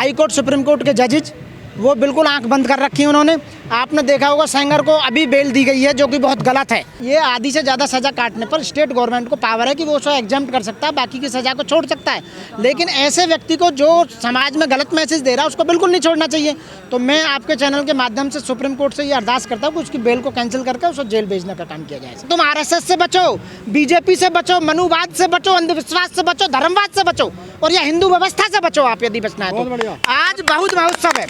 High court supreme court के जजेज वो बिल्कुल आंख बंद कर रखी है उन्होंने। आपने देखा होगा सेंगर को अभी बेल दी गई है, जो कि बहुत गलत है। ये आधी से ज़्यादा सज़ा काटने पर स्टेट गवर्नमेंट को पावर है कि वो उसको एग्जाम्प्ट कर सकता है, बाकी की सज़ा को छोड़ सकता है। लेकिन ऐसे व्यक्ति को जो समाज में गलत मैसेज दे रहा है उसको बिल्कुल नहीं छोड़ना चाहिए। तो मैं आपके चैनल के माध्यम से सुप्रीम कोर्ट से ये अरदास करता हूँ कि उसकी बेल को कैंसिल करके उसको जेल भेजने का काम किया जाए। तुम RSS से बचो, बीजेपी से बचो, मनुवाद से बचो, अंधविश्वास से बचो, धर्मवाद से बचो और या हिंदू व्यवस्था से बचो। आप यदि बचना है तो आज बौद्ध महोत्सव है,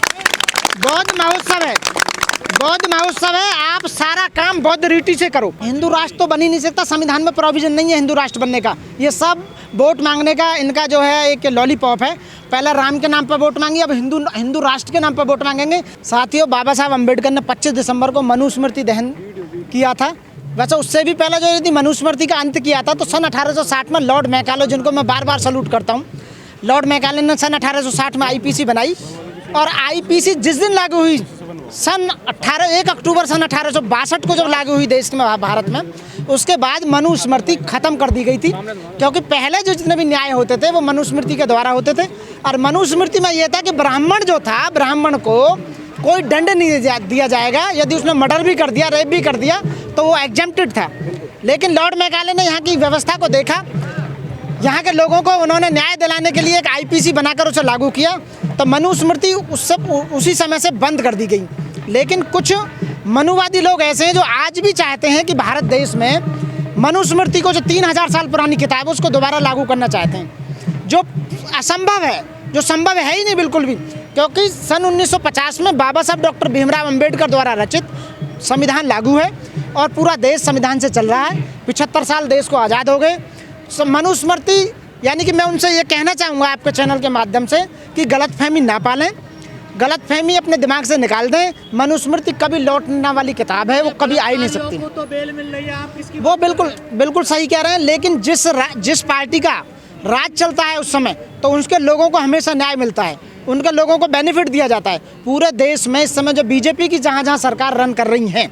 बौद्ध महोत्सव है। आप सारा काम बौद्ध रीति से करो। हिंदू राष्ट्र तो बन ही नहीं सकता, संविधान में प्रोविजन नहीं है हिंदू राष्ट्र बनने का। ये सब वोट मांगने का इनका जो है एक लॉलीपॉप है। पहले राम के नाम पर वोट मांगी, अब हिंदू राष्ट्र के नाम पर वोट मांगेंगे। साथियों, बाबा साहब अम्बेडकर ने 25 दिसंबर को मनुस्मृति दहन किया था। वैसे उससे भी पहले जो यदि मनुस्मृति का अंत किया था तो सन 1860 में लॉर्ड मैकाले, जिनको मैं बार बार सल्यूट करता हूँ, लॉर्ड मैकाले ने सन 1860 में IPC बनाई। और IPC जिस दिन लागू हुई, 1 अक्टूबर सन 1862 को जब लागू हुई देश में, भारत में, उसके बाद मनुस्मृति खत्म कर दी गई थी। क्योंकि पहले जो जितने भी न्याय होते थे वो मनुस्मृति के द्वारा होते थे। और मनुस्मृति में यह था कि ब्राह्मण जो था, ब्राह्मण को कोई दंड नहीं दिया जाएगा। यदि उसने मर्डर भी कर दिया, रेप भी कर दिया तो वो एग्जेम्प्टेड था। लेकिन लॉर्ड मैकाले ने यहाँ की व्यवस्था को देखा, यहाँ के लोगों को उन्होंने न्याय दिलाने के लिए एक IPC बनाकर उसे लागू किया। तो मनुस्मृति उसी समय से बंद कर दी गई। लेकिन कुछ मनुवादी लोग ऐसे हैं जो आज भी चाहते हैं कि भारत देश में मनुस्मृति को, जो 3000 साल पुरानी किताब है, उसको दोबारा लागू करना चाहते हैं, जो असंभव है, जो संभव है ही नहीं बिल्कुल भी। क्योंकि सन 1950 में बाबा साहब डॉक्टर भीमराव अम्बेडकर द्वारा रचित संविधान लागू है और पूरा देश संविधान से चल रहा है। 75 साल देश को आज़ाद हो गए। मनुस्मृति, यानी कि मैं उनसे ये कहना चाहूँगा आपके चैनल के माध्यम से कि गलतफहमी ना पालें, गलतफहमी अपने दिमाग से निकाल दें। मनुस्मृति कभी लौटने वाली किताब है, वो कभी आ ही नहीं सकती। तो बेल मिल रही है, आप किसकी? वो बिल्कुल सही कह रहे हैं। लेकिन जिस पार्टी का राज चलता है उस समय, तो उसके लोगों को हमेशा न्याय मिलता है, उनके लोगों को बेनिफिट दिया जाता है। पूरे देश में इस समय जो बीजेपी की जहाँ सरकार रन कर रही हैं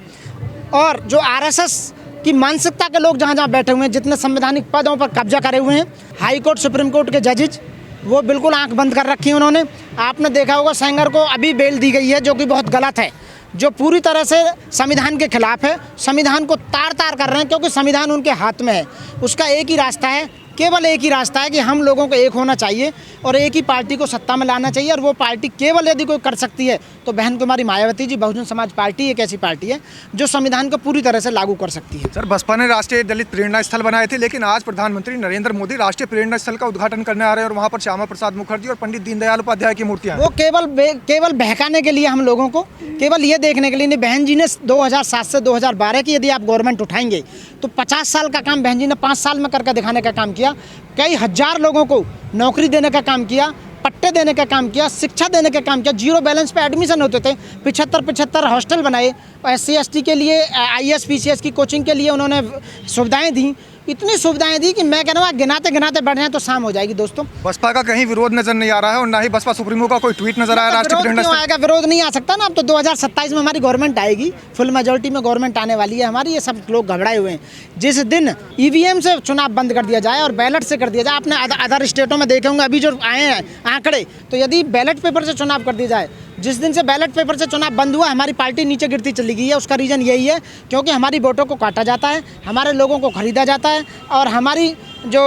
और जो RSS की मानसिकता के लोग जहाँ बैठे हुए हैं, जितने संवैधानिक पदों पर कब्जा करे हुए हैं, हाई कोर्ट सुप्रीम कोर्ट के जजेज वो बिल्कुल आंख बंद कर रखी है उन्होंने। आपने देखा होगा सेंगर को अभी बेल दी गई है, जो कि बहुत गलत है, जो पूरी तरह से संविधान के खिलाफ है। संविधान को तार कर रहे हैं, क्योंकि संविधान उनके हाथ में है। उसका एक ही रास्ता है, केवल एक ही रास्ता है कि हम लोगों को एक होना चाहिए और एक ही पार्टी को सत्ता में लाना चाहिए। और वो पार्टी केवल यदि कोई कर सकती है तो बहन कुमारी मायावती जी, बहुजन समाज पार्टी एक ऐसी पार्टी है जो संविधान को पूरी तरह से लागू कर सकती है। सर, बसपा ने राष्ट्रीय दलित प्रेरणा स्थल बनाए थे, लेकिन आज प्रधानमंत्री नरेंद्र मोदी राष्ट्रीय प्रेरणा स्थल का उद्घाटन करने आ रहे हैं और वहाँ पर श्यामा प्रसाद मुखर्जी और पंडित दीनदयाल उपाध्याय की मूर्तियाँ। वो केवल बहकाने के लिए, हम लोगों को केवल ये देखने के लिए नहीं। बहन जी ने 2007 से 2012 की यदि आप गवर्नमेंट उठाएंगे तो 50 साल का काम बहन जी ने 5 साल में करके दिखाने का काम किया। कई हजार लोगों को नौकरी देने का काम किया, पट्टे देने का काम किया, शिक्षा देने का काम किया। 0 बैलेंस पे एडमिशन होते थे, 75 हॉस्टल बनाए। SC ST के लिए IAS PCS की कोचिंग के लिए उन्होंने सुविधाएं दी। इतनी सुविधाएं दी कि मैं कह रहा हूँ गिनाते बढ़ जाए तो शाम हो जाएगी। दोस्तों, बसपा का कहीं विरोध नजर नहीं आ रहा है और ना ही बसपा सुप्रीमो का कोई ट्वीट नजर आया राष्ट्रीय प्रेरणा स्थल। आएगा, विरोध नहीं आ सकता ना। अब तो 2027 में हमारी गवर्नमेंट आएगी, फुल मेजोरिटी में गवर्नमेंट आने वाली है हमारी। ये सब लोग घबराए हुए हैं। जिस दिन EVM से चुनाव बंद कर दिया जाए और बैलेट से कर दिया जाए, आपने अदर स्टेटों में देखे होंगे अभी जो आए हैं आंकड़े, तो यदि बैलेट पेपर से चुनाव कर दिया जाए, जिस दिन से बैलेट पेपर से चुनाव बंद हुआ, हमारी पार्टी नीचे गिरती चली गई है। उसका रीज़न यही है, क्योंकि हमारी वोटों को काटा जाता है, हमारे लोगों को खरीदा जाता है और हमारी जो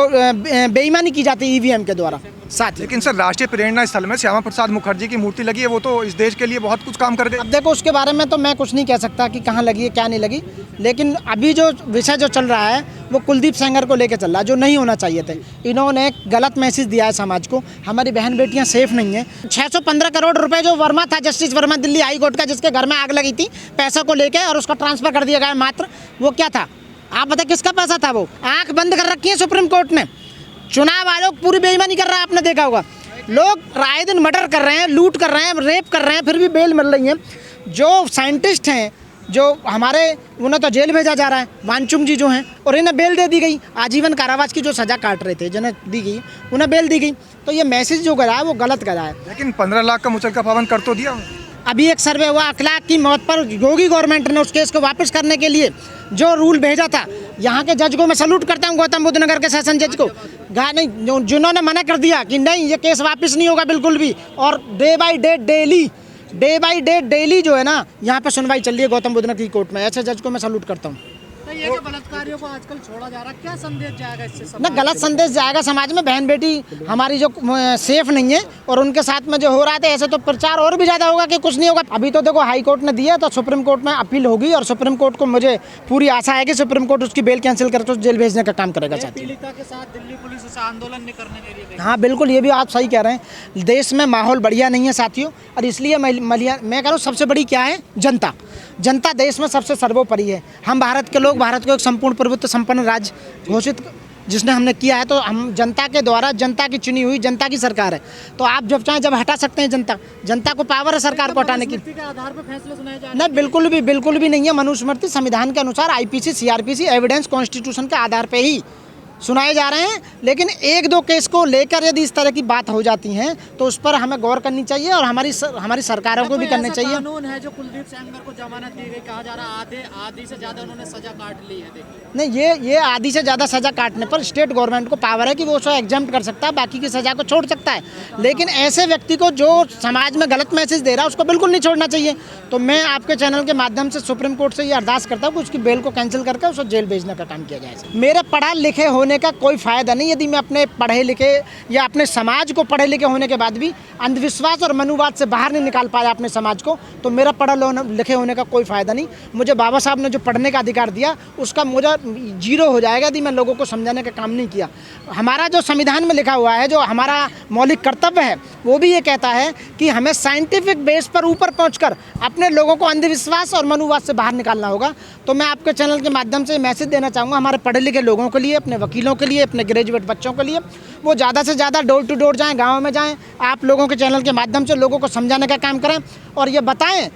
बेईमानी की जाती है EVM के द्वारा साथ। लेकिन सर, राष्ट्रीय प्रेरणा स्थल में श्यामा प्रसाद मुखर्जी की मूर्ति लगी है, वो तो इस देश के लिए बहुत कुछ काम कर गए। अब देखो, उसके बारे में तो मैं कुछ नहीं कह सकता कि कहाँ लगी है, क्या नहीं लगी। लेकिन अभी जो विषय जो चल रहा है वो कुलदीप सेंगर को लेकर चल रहा है, जो नहीं होना चाहिए थे। इन्होंने एक गलत मैसेज दिया है समाज को। हमारी बहन बेटियां सेफ नहीं है। 615 करोड़ रुपए जो वर्मा था, justice Verma Delhi high court का, जिसके घर में आग लगी थी पैसों को लेकर और उसका ट्रांसफर कर दिया गया मात्र, वो क्या था? आप बताए किसका पैसा था? वो आंख बंद कर रखी है सुप्रीम कोर्ट ने। चुनाव आयोग पूरी बेईमानी कर रहा है, आपने देखा होगा। लोग राय दिन मर्डर कर रहे हैं, लूट कर रहे हैं, रेप कर रहे हैं, फिर भी बेल मिल रही है। जो साइंटिस्ट हैं, जो हमारे, उन्हें तो जेल भेजा जा रहा है, वानचुंग जी जो हैं, और इन्हें बेल दे दी गई। आजीवन कारावास की जो सज़ा काट रहे थे, जिन्हें दी गई, उन्हें बेल दी गई। तो ये मैसेज जो करा है वो गलत करा है। लेकिन 15 लाख का मुचलका पावन कर तो दिया। अभी एक सर्वे हुआ, अखलाक की मौत पर योगी गवर्नमेंट ने उस केस को वापस करने के लिए जो रूल भेजा था, यहाँ के जज को मैं सैल्यूट करता हूँ, गौतम बुद्ध नगर के सेशन जज को। नहीं, जिन्होंने मना कर दिया कि नहीं ये केस वापस नहीं होगा बिल्कुल भी, और डे बाई डे डेली जो है ना यहाँ पे सुनवाई चल रही है गौतम बुद्ध नगर की कोर्ट में। ऐसे जज को मैं सैल्यूट करता हूँ। तो ये जो बलात्कारियों को आजकल छोड़ा जा रहा है, क्या संदेश जाएगा इससे ना समाज गलत संदेश जाएगा समाज में। बहन बेटी हमारी जो सेफ नहीं है, और उनके साथ में जो हो रहा था, ऐसे तो प्रचार और भी ज़्यादा होगा कि कुछ नहीं होगा। अभी तो देखो हाई कोर्ट ने दिया, तो सुप्रीम कोर्ट में अपील होगी, और सुप्रीम कोर्ट को मुझे पूरी आशा है कि सुप्रीम कोर्ट उसकी बेल कैंसिल करके उस जेल भेजने का काम करेगा। साथ पीड़िता के साथ दिल्ली पुलिस उसे आंदोलन नहीं करने दे रही है। हाँ बिल्कुल, ये भी आप सही कह रहे हैं। देश में माहौल बढ़िया नहीं है साथियों, और इसलिए मैं कह रहा हूँ सबसे बड़ी क्या है, जनता देश में सबसे सर्वोपरि है। हम भारत के लोग भारत को एक संपूर्ण प्रभुत्व संपन्न राज्य घोषित जिसने हमने किया है, तो हम जनता के द्वारा, जनता की चुनी हुई जनता की सरकार है। तो आप जब चाहें जब हटा सकते हैं। जनता को पावर है सरकार को हटाने की। के आधार पर फैसले सुनाए जा रहे नहीं, बिल्कुल भी नहीं है। मनुस्मृति संविधान के अनुसार IPC CRPC एविडेंस कॉन्स्टिट्यूशन के आधार पे ही सुनाए जा रहे हैं। लेकिन एक दो केस को लेकर यदि इस तरह की बात हो जाती है तो उस पर हमें गौर करनी चाहिए, और हमारी सरकारों को भी करनी चाहिए। कानून है जो कुलदीप सेंगर को जमानत दी गई, कहा जा रहा है आधी से ज्यादा उन्होंने सजा काट ली है। देखिए नहीं, ये आधी से ज़्यादा सज़ा काटने पर स्टेट गवर्नमेंट को पावर है कि वो उसको एग्जाम्प्ट कर सकता है, बाकी की सज़ा को छोड़ सकता है। लेकिन ऐसे व्यक्ति को जो समाज में गलत मैसेज दे रहा है उसको बिल्कुल नहीं छोड़ना चाहिए। तो मैं आपके चैनल के माध्यम से सुप्रीम कोर्ट से ये अरदास करता हूँ कि उसकी बेल को कैंसिल करके उसको जेल भेजने का काम किया जाए। मेरे पढ़ा लिखे होने का कोई फायदा नहीं यदि मैं अपने पढ़े लिखे या अपने समाज को पढ़े लिखे होने के बाद भी अंधविश्वास और मनुवाद से बाहर नहीं निकाल पाया अपने समाज को, तो मेरा पढ़ा लिखे होने का कोई फायदा नहीं। मुझे बाबा साहब ने जो पढ़ने का अधिकार दिया उसका मुझे जीरो हो जाएगा यदि मैं लोगों को समझाने का काम नहीं किया। हमारा जो संविधान में लिखा हुआ है, जो हमारा मौलिक कर्तव्य है, वो भी ये कहता है कि हमें साइंटिफिक बेस पर ऊपर पहुंचकर अपने लोगों को अंधविश्वास और मनुवाद से बाहर निकालना होगा। तो मैं आपके चैनल के माध्यम से मैसेज देना चाहूँगा हमारे पढ़े लिखे लोगों के लिए, अपने वकीलों के लिए, अपने ग्रेजुएट बच्चों के लिए, वो ज़्यादा से ज़्यादा डोर टू डोर जाएँ, गाँव में जाएँ, आप लोगों के चैनल के माध्यम से लोगों को समझाने का काम करें, और ये बताएं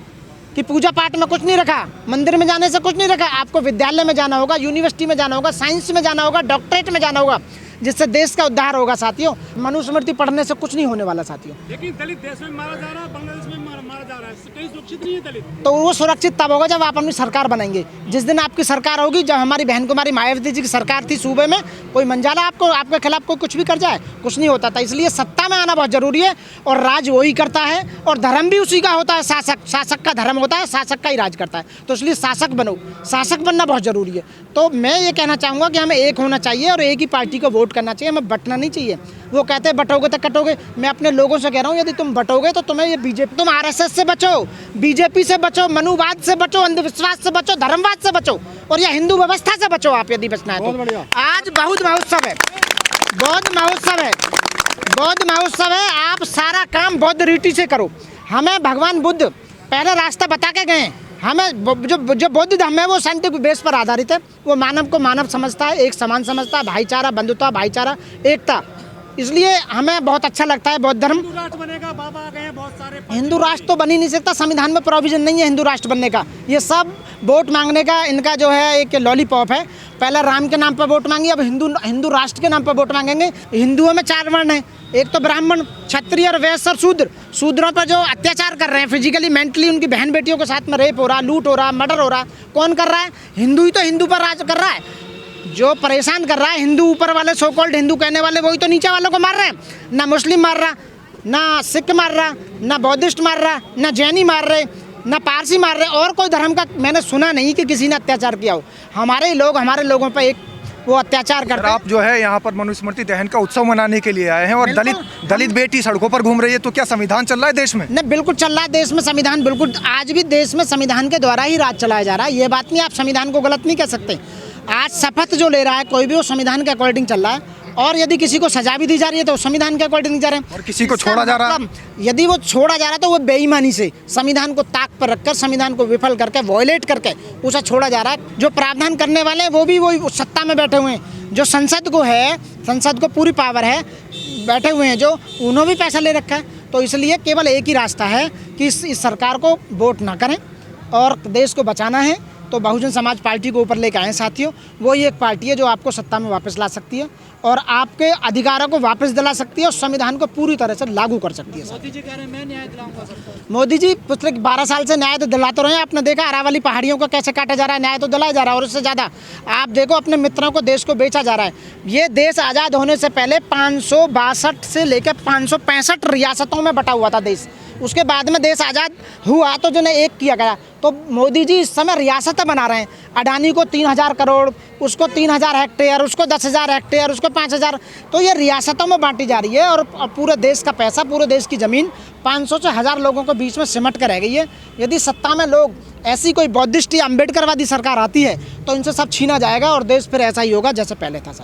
कि पूजा पाठ में कुछ नहीं रखा, मंदिर में जाने से कुछ नहीं रखा। आपको विद्यालय में जाना होगा, यूनिवर्सिटी में जाना होगा, साइंस में जाना होगा, डॉक्टरेट में जाना होगा, जिससे देश का उद्धार होगा। साथियों, मनुस्मृति पढ़ने से कुछ नहीं होने वाला साथियों। लेकिन दलित देश में मारा जा रहा है, बांग्लादेश में मारा जा रहा है, कहीं सुरक्षित नहीं है दलित। तो वो सुरक्षित तब होगा जब आप अपनी सरकार बनाएंगे। जिस दिन आपकी सरकार होगी, जब हमारी बहन कुमारी मायावती जी की सरकार थी सूबे में, कोई मंजाला आपके खिलाफ कोई कुछ भी कर जाए, कुछ नहीं होता था। इसलिए सत्ता में आना बहुत जरूरी है, और राज वही करता है, और धर्म भी उसी का होता है। शासक का धर्म होता है, शासक का ही राज करता है। तो इसलिए शासक बनो, शासक बनना बहुत जरूरी है। तो मैं ये कहना चाहूँगा कि हमें एक होना चाहिए और एक ही पार्टी को वोट करना चाहिए, हमें बटना नहीं चाहिए। वो कहते हैं बटोगे तो कटोगे। मैं अपने लोगों से कह रहा हूँ, यदि तुम बटोगे तो तुम्हें ये बीजेपी, तुम RSS से बचो, बीजेपी से बचो, मनुवाद से बचो, अंधविश्वास से बचो, धर्मवाद से बचो, और यह हिंदू व्यवस्था से बचो। आप यदि बचना है तो आज बौद्ध महोत्सव है, बौद्ध महोत्सव है। आप सारा काम बौद्ध रीति से करो। हमें भगवान बुद्ध पहले रास्ता बता के गए। हमें जो बौद्ध धर्म है वो साइंटिफिक बेस पर आधारित है। वो मानव को मानव समझता है, एक समान समझता है, भाईचारा, बंधुता, भाईचारा, एकता। इसलिए हमें बहुत अच्छा लगता है बौद्ध धर्म। हिंदू राष्ट्र बनेगा, बाबा आ गए हैं बहुत सारे। हिंदू राष्ट्र तो बन ही नहीं सकता, संविधान में प्रोविजन नहीं है हिंदू राष्ट्र बनने का। ये सब वोट मांगने का इनका जो है एक लॉलीपॉप है। पहले राम के नाम पर वोट मांगी, अब हिंदू राष्ट्र के नाम पर वोट मांगेंगे। हिंदुओं में 4 वर्ण हैं, एक तो ब्राह्मण, क्षत्रिय और वैश्य और शूद्र। शूद्रों पर जो अत्याचार कर रहे हैं, फिजिकली मेंटली उनकी बहन बेटियों के साथ में रेप हो रहा, लूट हो रहा, मर्डर हो रहा, कौन कर रहा है? हिंदू ही तो हिंदू पर राज कर रहा है। जो परेशान कर रहा है, हिंदू ऊपर वाले, सो कॉल्ड हिंदू कहने वाले, वही तो नीचे वालों को मार रहे हैं। ना मुस्लिम मार रहा, ना सिख मार रहा, ना बौद्धिस्ट मार रहा, ना जैनी मार रहे, ना पारसी मार रहे। और कोई धर्म का मैंने सुना नहीं कि किसी ने अत्याचार किया हो। हमारे लोगों पर एक वो अत्याचार करते हैं। आप जो है यहाँ पर मनुस्मृति दहन का उत्सव मनाने के लिए आए हैं, और दलित बेटी सड़कों पर घूम रही है, तो क्या संविधान चल रहा है देश में? नहीं, बिल्कुल चल रहा है देश में संविधान। बिल्कुल, आज भी देश में संविधान के द्वारा ही राज चलाया जा रहा है। ये बात नहीं, आप संविधान को गलत नहीं कह सकते। आज शपथ जो ले रहा है कोई भी, वो संविधान के अकॉर्डिंग चल रहा है। और यदि किसी को सजा भी दी जा रही है तो संविधान के अकॉर्डिंग जा रहे हैं। और किसी को छोड़ा जा रहा है, यदि वो छोड़ा जा रहा है तो वो बेईमानी से संविधान को ताक पर रखकर, संविधान को विफल करके, वॉयलेट करके उसे छोड़ा जा रहा है। जो प्रावधान करने वाले हैं वो भी वही सत्ता में बैठे हुए हैं। जो संसद को पूरी पावर है, बैठे हुए हैं जो, उन्होंने भी पैसा ले रखा है। तो इसलिए केवल एक ही रास्ता है कि इस सरकार को वोट ना करें और देश को बचाना है तो बहुजन समाज पार्टी को ऊपर लेकर आए साथियों। वो ही एक पार्टी है जो आपको सत्ता में वापस ला सकती है। और आपके अधिकारों को वापस दिला सकती है और संविधान को पूरी तरह से लागू कर सकती है। मोदी जी कह रहे हैं मैं न्याय दिलाऊंगा सबको। मोदी जी पिछले 12 साल से न्याय तो दिलाते रहे हैं। आपने देखा अरावली पहाड़ियों को कैसे काटा जा रहा है, न्याय तो दिलाया जा रहा है। और उससे ज़्यादा आप देखो अपने मित्रों को देश को बेचा जा रहा है। ये देश आज़ाद होने से पहले 562 से लेकर 565 रियासतों में बटा हुआ था देश। उसके बाद में देश आज़ाद हुआ तो जिन्हें एक किया गया। तो मोदी जी इस समय रियासतें बना रहे हैं। अडानी को 3000 करोड़, उसको 3000 हेक्टेयर, उसको 10,000 हेक्टेयर, उसको 5000। तो ये रियासतों में बांटी जा रही है और पूरे देश का पैसा, पूरे देश की ज़मीन 500 से 1000 लोगों के बीच में सिमट कर रह गई है। यदि सत्ता में लोग ऐसी कोई बौद्धिस्ट या अम्बेडकरवादी सरकार आती है तो इनसे सब छीना जाएगा और देश फिर ऐसा ही होगा जैसे पहले था सर।